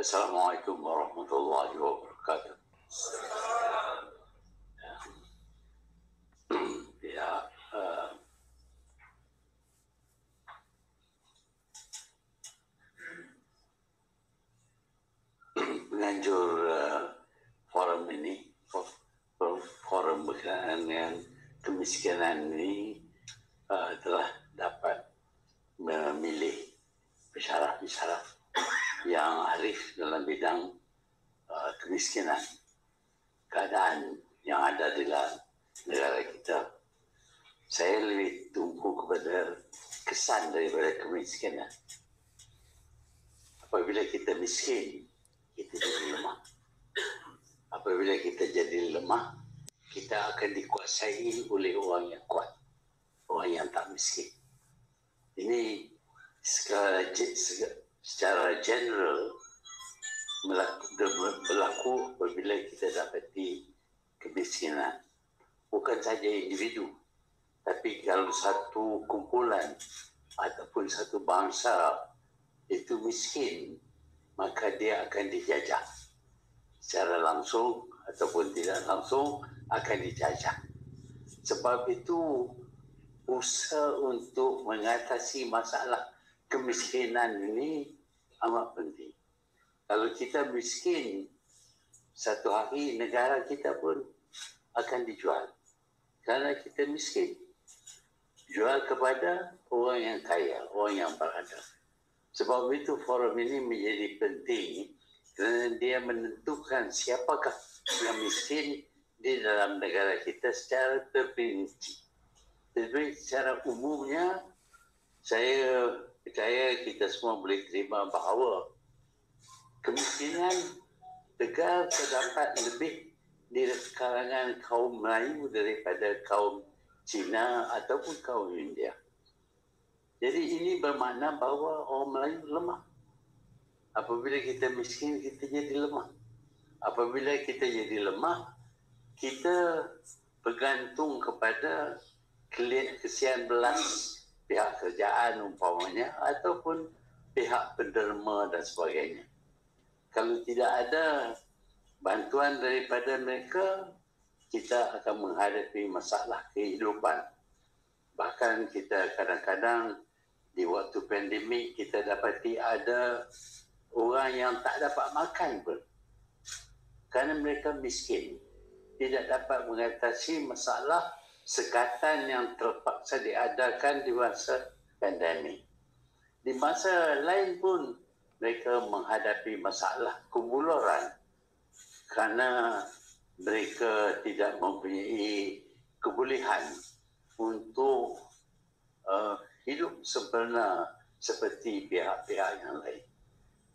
Assalamualaikum warahmatullahi wabarakatuh. Ya, penganjur forum ini, forum berkenaan dengan kemiskinan ini telah dapat memilih pensyarah-pensyarah yang arif dalam bidang kemiskinan, keadaan yang ada di dalam negara kita. Saya lebih tumpu kepada kesan daripada kemiskinan. Apabila kita miskin, kita jadi lemah. Apabila kita jadi lemah, kita akan dikuasai oleh orang yang kuat, orang yang tak miskin. Ini secara general berlaku apabila kita dapati kemiskinan. Bukan saja individu, tapi kalau satu kumpulan ataupun satu bangsa itu miskin, maka dia akan dijajah secara langsung ataupun tidak langsung akan dijajah. Sebab itu usaha untuk mengatasi masalah kemiskinan ini amat penting. Kalau kita miskin, satu hari negara kita pun akan dijual kerana kita miskin. Jual kepada orang yang kaya, orang yang berada. Sebab itu forum ini menjadi penting kerana dia menentukan siapakah yang miskin di dalam negara kita secara terperinci. Jadi secara umumnya saya percaya kita semua boleh terima bahawa kemiskinan tegar terdapat lebih di kalangan kaum Melayu daripada kaum Cina ataupun kaum India. Jadi ini bermakna bahawa orang Melayu lemah. Apabila kita miskin, kita jadi lemah. Apabila kita jadi lemah, kita bergantung kepada kesian belas pihak kerajaan umpamanya ataupun pihak penderma dan sebagainya. Kalau tidak ada bantuan daripada mereka, kita akan menghadapi masalah kehidupan. Bahkan kita kadang-kadang di waktu pandemik kita dapati ada orang yang tak dapat makan pun kerana mereka miskin, tidak dapat mengatasi masalah sekatan yang terpaksa diadakan di masa pandemik. Di masa lain pun mereka menghadapi masalah kemuluran kerana mereka tidak mempunyai kebolehan untuk hidup sempurna seperti pihak-pihak yang lain.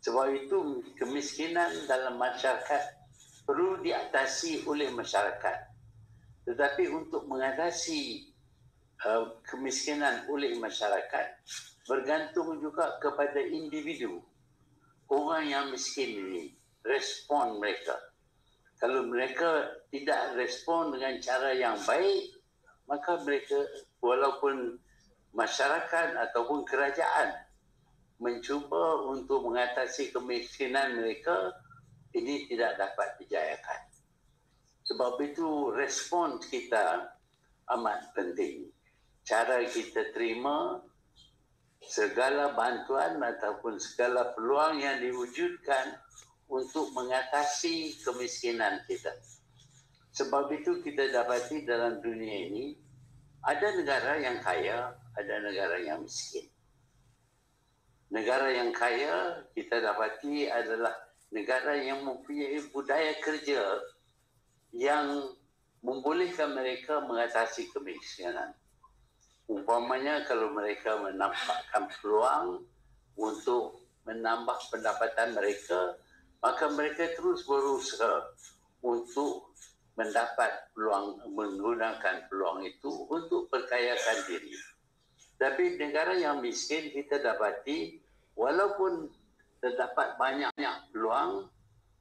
Sebab itu kemiskinan dalam masyarakat perlu diatasi oleh masyarakat. Tetapi untuk mengatasi kemiskinan oleh masyarakat bergantung juga kepada individu. Orang yang miskin ini, respon mereka. Kalau mereka tidak respon dengan cara yang baik, maka mereka walaupun masyarakat ataupun kerajaan mencuba untuk mengatasi kemiskinan mereka, ini tidak dapat dijayakan. Sebab itu respon kita amat penting. Cara kita terima segala bantuan ataupun segala peluang yang diwujudkan untuk mengatasi kemiskinan kita. Sebab itu kita dapati dalam dunia ini ada negara yang kaya, ada negara yang miskin. Negara yang kaya kita dapati adalah negara yang mempunyai budaya kerja yang membolehkan mereka mengatasi kemiskinan. Umpamanya kalau mereka menampakkan peluang untuk menambah pendapatan mereka, maka mereka terus berusaha untuk mendapat peluang, menggunakan peluang itu untuk perkayakan diri. Tapi negara yang miskin kita dapati walaupun terdapat banyak peluang,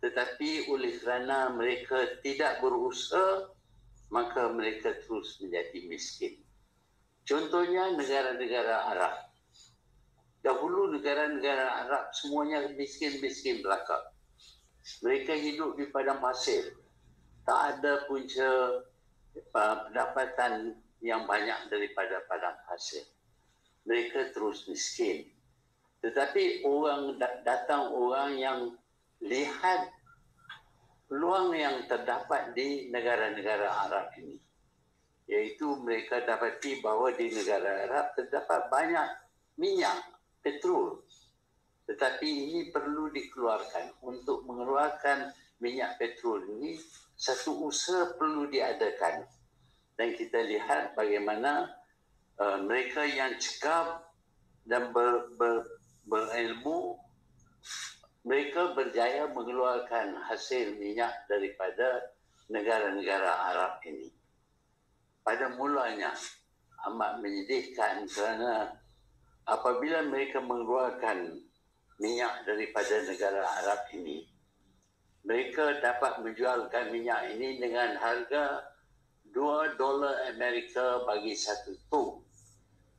tetapi oleh kerana mereka tidak berusaha, maka mereka terus menjadi miskin. Contohnya negara-negara Arab. Dahulu negara-negara Arab semuanya miskin-miskin belaka. Mereka hidup di padang pasir. Tak ada punca pendapatan yang banyak daripada padang pasir. Mereka terus miskin. Tetapi datang orang yang lihat peluang yang terdapat di negara-negara Arab ini. Iaitu mereka dapati bahawa di negara Arab terdapat banyak minyak, petrol. Tetapi ini perlu dikeluarkan. Untuk mengeluarkan minyak petrol ini, satu usaha perlu diadakan. Dan kita lihat bagaimana mereka yang cekap dan berilmu, mereka berjaya mengeluarkan hasil minyak daripada negara-negara Arab ini. Pada mulanya amat menyedihkan kerana apabila mereka mengeluarkan minyak daripada negara Arab ini, mereka dapat menjualkan minyak ini dengan harga $2 Amerika bagi satu tong.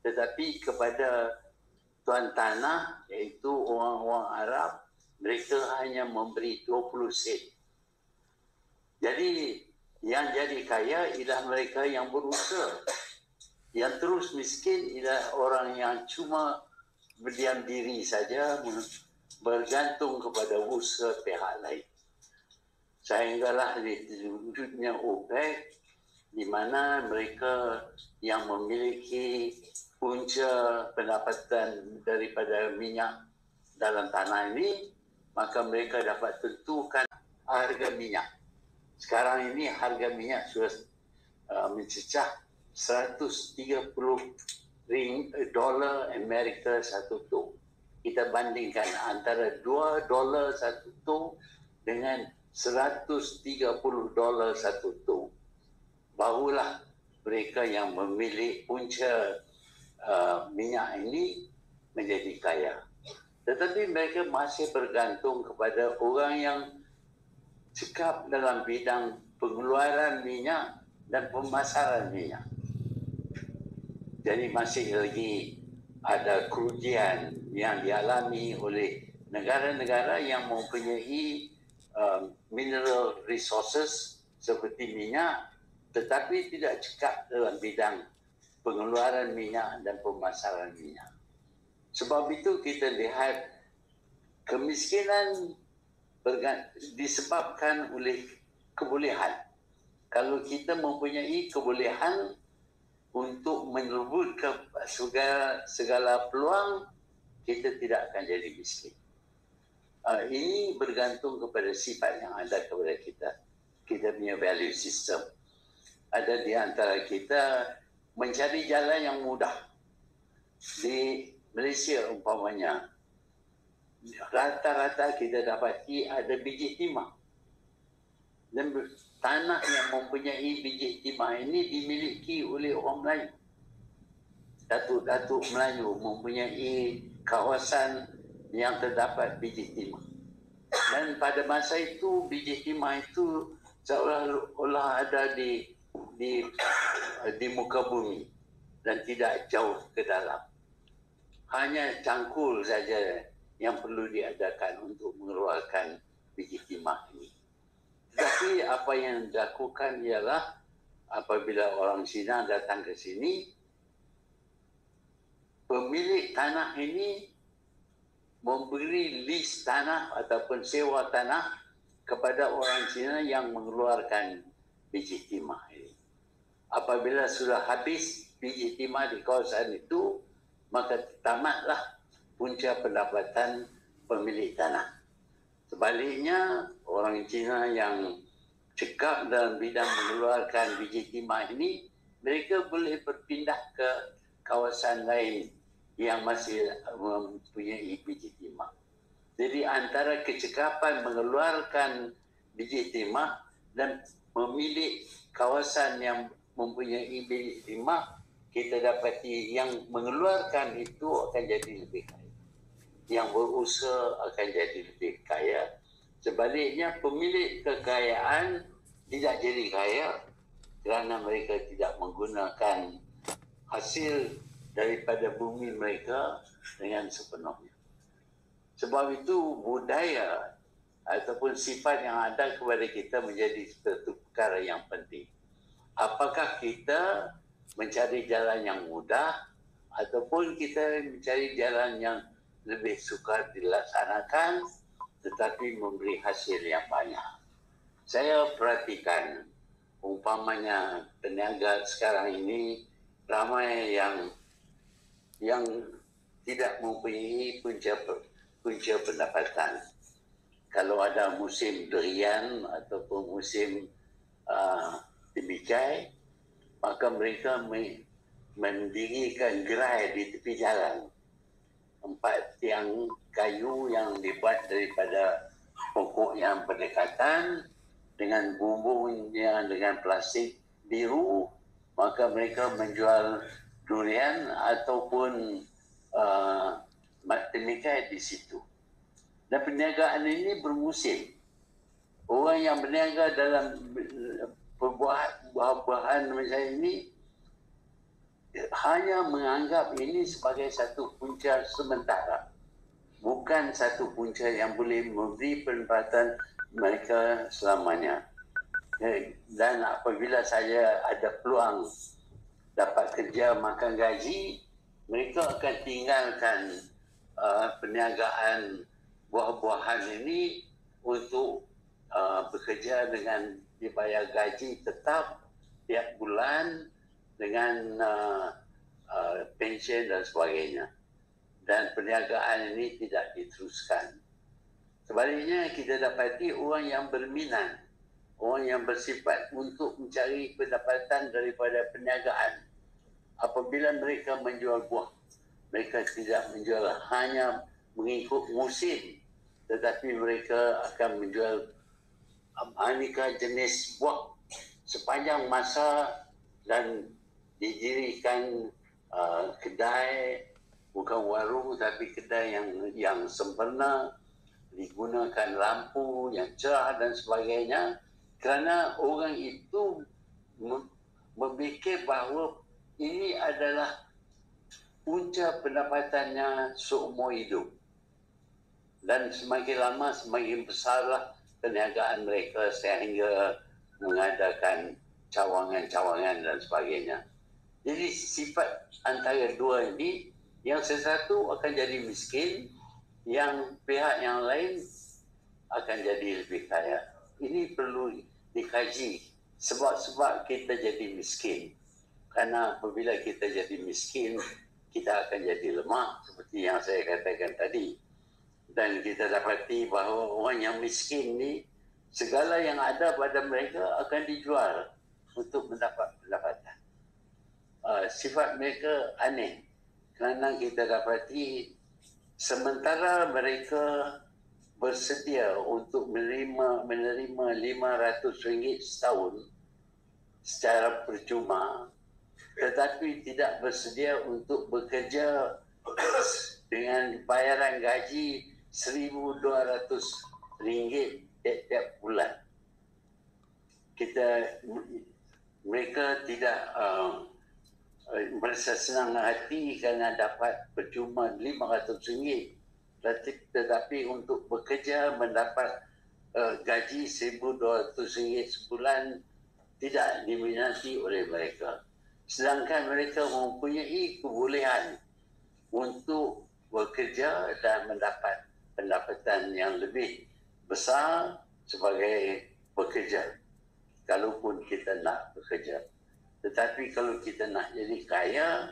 Tetapi kepada tuan tanah, iaitu orang-orang Arab, mereka hanya memberi 20 sen. Jadi yang jadi kaya ialah mereka yang berusaha. Yang terus miskin ialah orang yang cuma berdiam diri saja, bergantung kepada usaha pihak lain. Sehinggalah diwujudnya OPEC, di mana mereka yang memiliki punca pendapatan daripada minyak dalam tanah ini, maka mereka dapat tentukan harga minyak. Sekarang ini harga minyak sudah mencecah $130 Amerika satu tong. Kita bandingkan antara $2 satu tong dengan $130 satu tong. Barulah mereka yang memilih punca minyak ini menjadi kaya. Tetapi mereka masih bergantung kepada orang yang cekap dalam bidang pengeluaran minyak dan pemasaran minyak. Jadi masih lagi ada kerugian yang dialami oleh negara-negara yang mempunyai mineral resources seperti minyak, tetapi tidak cekap dalam bidang pengeluaran minyak dan pemasaran minyak. Sebab itu kita lihat kemiskinan disebabkan oleh kebolehan. Kalau kita mempunyai kebolehan untuk merebut segala peluang, kita tidak akan jadi miskin. Ini bergantung kepada sifat yang ada kepada kita. Kita punya value system. Ada di antara kita mencari jalan yang mudah. Di Malaysia umpamanya, rata-rata kita dapati ada biji timah. Dan tanah yang mempunyai biji timah ini dimiliki oleh orang Melayu. Datuk-datuk Melayu mempunyai kawasan yang terdapat biji timah. Dan pada masa itu, biji timah itu seolah-olah ada di muka bumi dan tidak jauh ke dalam. Hanya cangkul saja yang perlu diadakan untuk mengeluarkan biji timah ini. Tetapi apa yang dilakukan ialah apabila orang Cina datang ke sini, pemilik tanah ini memberi list tanah ataupun sewa tanah kepada orang Cina yang mengeluarkan biji timah ini. Apabila sudah habis biji timah di kawasan itu, maka tamatlah punca pendapatan pemilik tanah. Sebaliknya, orang Cina yang cekap dalam bidang mengeluarkan biji timah ini, mereka boleh berpindah ke kawasan lain yang masih mempunyai biji timah. Jadi antara kecekapan mengeluarkan biji timah dan memilih kawasan yang mempunyai biji timah, kita dapati yang mengeluarkan itu akan jadi lebih kaya. Yang berusaha akan jadi lebih kaya. Sebaliknya pemilik kekayaan tidak jadi kaya kerana mereka tidak menggunakan hasil daripada bumi mereka dengan sepenuhnya. Sebab itu budaya ataupun sifat yang ada kepada kita menjadi satu perkara yang penting. Apakah kita mencari jalan yang mudah ataupun kita mencari jalan yang lebih sukar dilaksanakan tetapi memberi hasil yang banyak. Saya perhatikan umpamanya peniaga sekarang ini ramai yang tidak mempunyai punca pendapatan. Kalau ada musim durian ataupun musim tembikar, maka mereka mendirikan gerai di tepi jalan. 4 tiang kayu yang dibuat daripada pokok yang berdekatan dengan bumbungnya dengan plastik biru, maka mereka menjual durian ataupun tembikar di situ. Dan perniagaan ini bermusim. Orang yang berniaga dalam buah-buahan macam ini hanya menganggap ini sebagai satu punca sementara, bukan satu punca yang boleh memberi pendapatan mereka selamanya. Dan apabila saya ada peluang dapat kerja makan gaji, mereka akan tinggalkan perniagaan buah-buahan ini untuk bekerja dengan dibayar gaji tetap tiap bulan dengan pension dan sebagainya. Dan perniagaan ini tidak diteruskan. Sebaliknya kita dapati orang yang berminat, orang yang bersifat untuk mencari pendapatan daripada perniagaan. Apabila mereka menjual buah, mereka tidak menjual hanya mengikut musim, tetapi mereka akan menjual aneka jenis buah sepanjang masa dan didirikan kedai, bukan warung tapi kedai yang sempurna, digunakan lampu yang cerah dan sebagainya, kerana orang itu memikir bahawa ini adalah punca pendapatannya seumur hidup. Dan semakin lama semakin besarlah perniagaan mereka sehingga mengadakan cawangan-cawangan dan sebagainya. Jadi sifat antara dua ini, yang sesuatu akan jadi miskin, yang pihak yang lain akan jadi lebih kaya. Ini perlu dikaji sebab-sebab kita jadi miskin. Karena apabila kita jadi miskin, kita akan jadi lemah seperti yang saya katakan tadi. Dan kita dapati bahawa orang yang miskin ni, segala yang ada pada mereka akan dijual untuk mendapat pendapatan. Sifat mereka aneh kerana kita dapati sementara mereka bersedia untuk menerima RM500 setahun secara percuma, tetapi tidak bersedia untuk bekerja dengan bayaran gaji RM1,200 tiap bulan. Mereka tidak merasa senang hati kerana dapat percuma RM500, tetapi untuk bekerja mendapat gaji RM1,200 sebulan tidak diminati oleh mereka. Sedangkan mereka mempunyai kebolehan untuk bekerja dan mendapat pendapatan yang lebih besar sebagai pekerja, kalaupun kita nak bekerja. Tetapi kalau kita nak jadi kaya,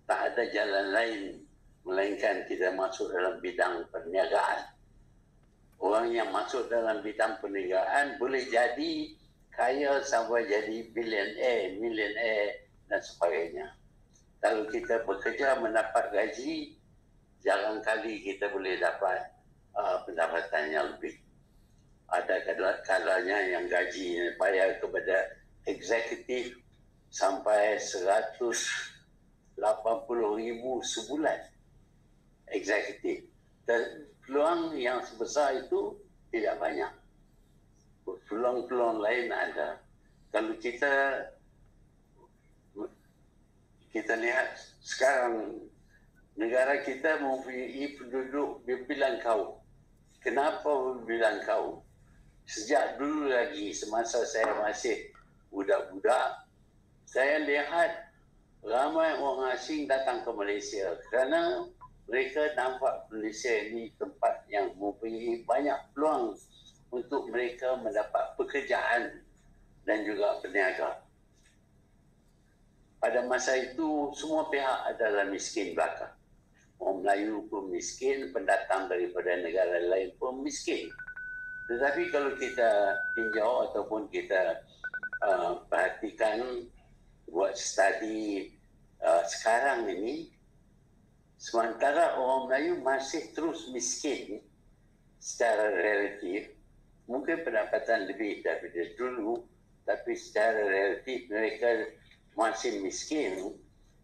tak ada jalan lain melainkan kita masuk dalam bidang perniagaan. Orang yang masuk dalam bidang perniagaan boleh jadi kaya sampai jadi milioner dan sebagainya. Kalau kita bekerja mendapat gaji, jarang kali kita boleh dapat pendapatan yang lebih. Ada kalanya yang gaji bayar kepada eksekutif sampai RM180,000 sebulan. Eksekutif. Dan peluang yang sebesar itu tidak banyak. Peluang-peluang lain ada. Kalau kita lihat sekarang, negara kita mempunyai penduduk berbilang kaum. kenapa bilang kau? Sejak dulu lagi, semasa saya masih budak-budak, saya lihat ramai orang asing datang ke Malaysia kerana mereka nampak Malaysia ini tempat yang mempunyai banyak peluang untuk mereka mendapat pekerjaan dan juga berniaga. Pada masa itu, semua pihak adalah miskin belaka. Orang Melayu pun miskin, pendatang daripada negara lain pun miskin. Tetapi kalau kita tinjau ataupun kita perhatikan buat studi sekarang ini, sementara orang Melayu masih terus miskin secara relatif, mungkin pendapatan lebih daripada dulu, tapi secara relatif mereka masih miskin.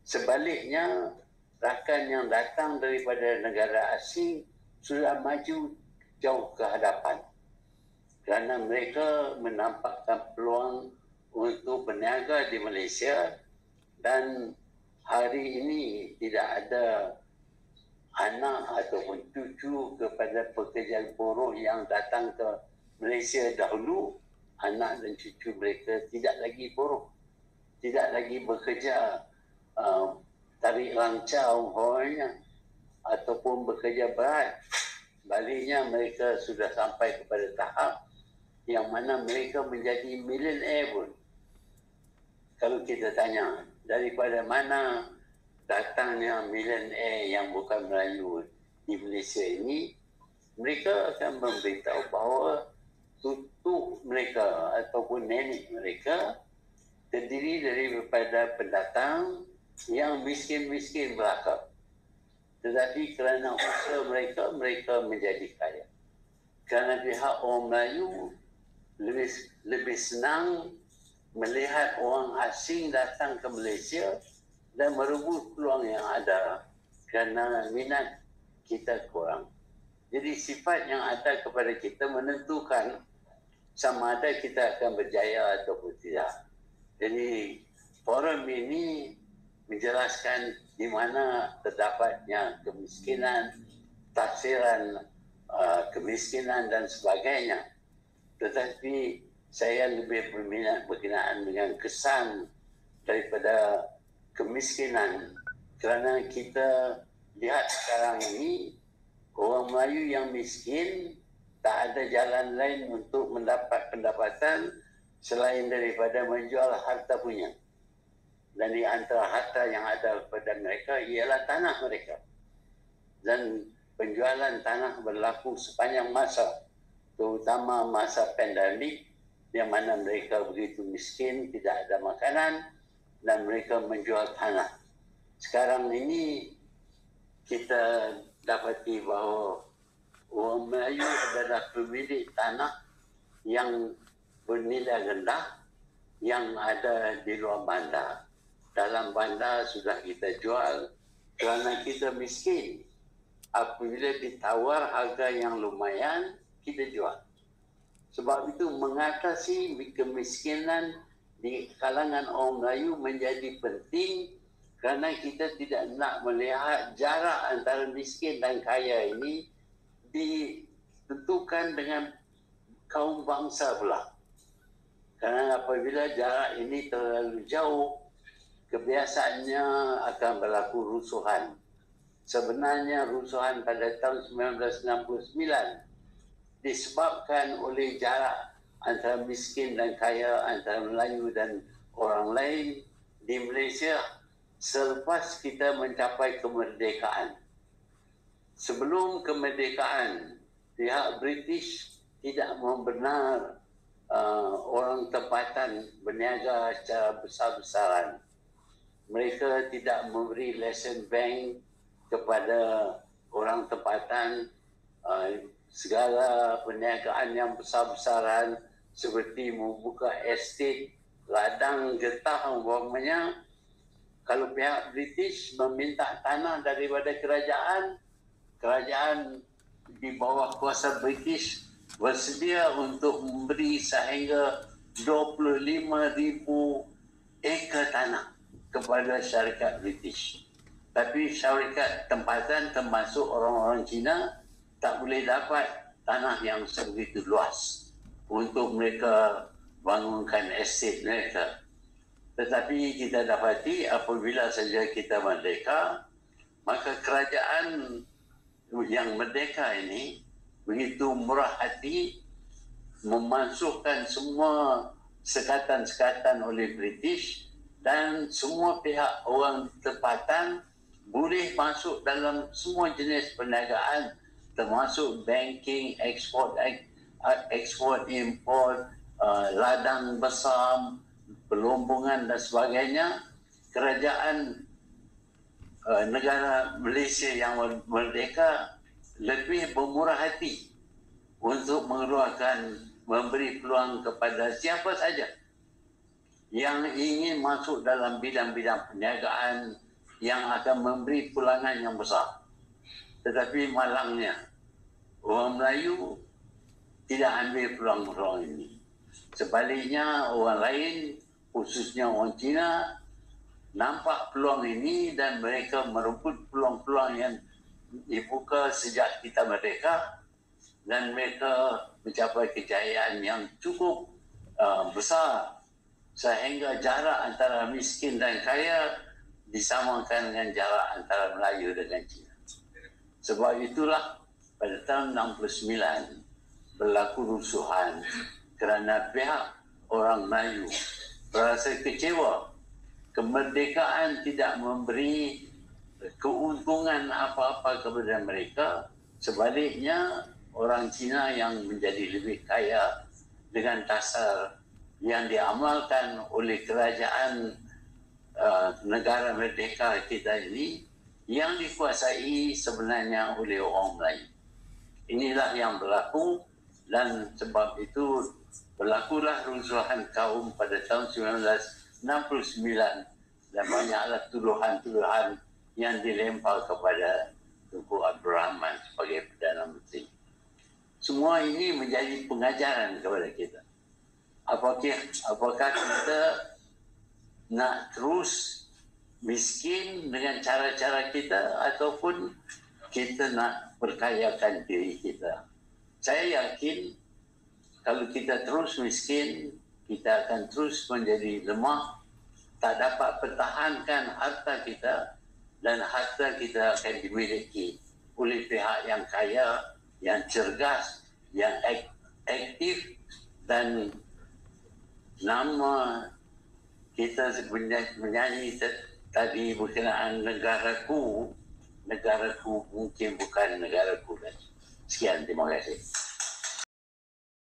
Sebaliknya, rakan yang datang daripada negara asing sudah maju jauh ke hadapan. Kerana mereka menampakkan peluang untuk berniaga di Malaysia dan hari ini tidak ada anak ataupun cucu kepada pekerja buruh yang datang ke Malaysia dahulu. Anak dan cucu mereka tidak lagi buruh, tidak lagi bekerja tarik rancau umpamanya ataupun bekerja berat. Baliknya mereka sudah sampai kepada tahap yang mana mereka menjadi millionaire pun. Kalau kita tanya, daripada mana datangnya millionaire yang bukan Melayu di Malaysia ini, mereka akan memberitahu bahawa tutuk mereka ataupun nenek mereka terdiri daripada pendatang yang miskin-miskin belaka. Tetapi kerana usaha mereka, mereka menjadi kaya. Kerana pihak orang Melayu lebih senang melihat orang asing datang ke Malaysia dan merebut peluang yang ada kerana minat kita kurang. Jadi sifat yang ada kepada kita menentukan sama ada kita akan berjaya ataupun tidak. Jadi forum ini menjelaskan di mana terdapatnya kemiskinan, tafsiran kemiskinan dan sebagainya. Tetapi saya lebih berminat berkenaan dengan kesan daripada kemiskinan kerana kita lihat sekarang ini orang Melayu yang miskin tak ada jalan lain untuk mendapat pendapatan selain daripada menjual harta punya. Dan di antara harta yang ada pada mereka ialah tanah mereka. Dan penjualan tanah berlaku sepanjang masa, terutama masa pandemik, yang mana mereka begitu miskin, tidak ada makanan, dan mereka menjual tanah. Sekarang ini kita dapati bahawa orang Melayu adalah pemilik tanah yang bernilai rendah yang ada di luar bandar. Dalam bandar sudah kita jual kerana kita miskin. Apabila ditawar harga yang lumayan, kita jual. Sebab itu mengatasi kemiskinan di kalangan orang Melayu menjadi penting kerana kita tidak nak melihat jarak antara miskin dan kaya ini ditentukan dengan kaum bangsa pula. Kerana apabila jarak ini terlalu jauh, kebiasaannya akan berlaku rusuhan. Sebenarnya rusuhan pada tahun 1969 disebabkan oleh jarak antara miskin dan kaya, antara Melayu dan orang lain di Malaysia selepas kita mencapai kemerdekaan. Sebelum kemerdekaan, pihak British tidak membenar orang tempatan berniaga secara besar-besaran. Mereka tidak memberi lesen bank kepada orang tempatan. Segala perniagaan yang besar-besaran seperti membuka estate, ladang getah umpamanya, kalau pihak British meminta tanah daripada kerajaan, kerajaan di bawah kuasa British bersedia untuk memberi sehingga 25,000 ekar tanah kepada syarikat British. Tapi syarikat tempatan termasuk orang-orang Cina tak boleh dapat tanah yang sebegitu luas untuk mereka bangunkan estate mereka. Tetapi kita dapati apabila saja kita merdeka, maka kerajaan yang merdeka ini begitu murah hati memasukkan semua sekatan-sekatan oleh British, dan semua pihak orang tempatan boleh masuk dalam semua jenis perniagaan, termasuk banking, ekspor, import, ladang besar, pelombongan dan sebagainya. Kerajaan negara Malaysia yang merdeka lebih bermurah hati untuk memberi peluang kepada siapa saja yang ingin masuk dalam bidang-bidang perniagaan yang akan memberi pulangan yang besar. Tetapi malangnya, orang Melayu tidak ambil peluang-peluang ini. Sebaliknya, orang lain, khususnya orang Cina, nampak peluang ini dan mereka merebut peluang-peluang yang dibuka sejak kita merdeka, dan mereka mencapai kejayaan yang cukup besar sehingga jarak antara miskin dan kaya disamakan dengan jarak antara Melayu dengan Cina. Sebab itulah pada tahun 69 berlaku rusuhan kerana pihak orang Melayu berasa kecewa kemerdekaan tidak memberi keuntungan apa-apa kepada mereka. Sebaliknya, orang Cina yang menjadi lebih kaya dengan dasar yang diamalkan oleh kerajaan negara merdeka kita ini, yang dikuasai sebenarnya oleh orang Melayu. Inilah yang berlaku, dan sebab itu berlakulah rusuhan kaum pada tahun 1969, dan banyaklah tuduhan-tuduhan yang dilempar kepada Tunku Abdul Rahman sebagai Perdana Menteri. Semua ini menjadi pengajaran kepada kita. Apakah kita nak terus miskin dengan cara-cara kita, ataupun kita nak berkayakan diri kita? Saya yakin kalau kita terus miskin, kita akan terus menjadi lemah, tak dapat pertahankan harta kita, dan harta kita akan dimiliki oleh pihak yang kaya, yang cergas, yang aktif, dan nama kita menyanyi tadi berkenaan negaraku mungkin bukan negaraku. Sekian, terima kasih.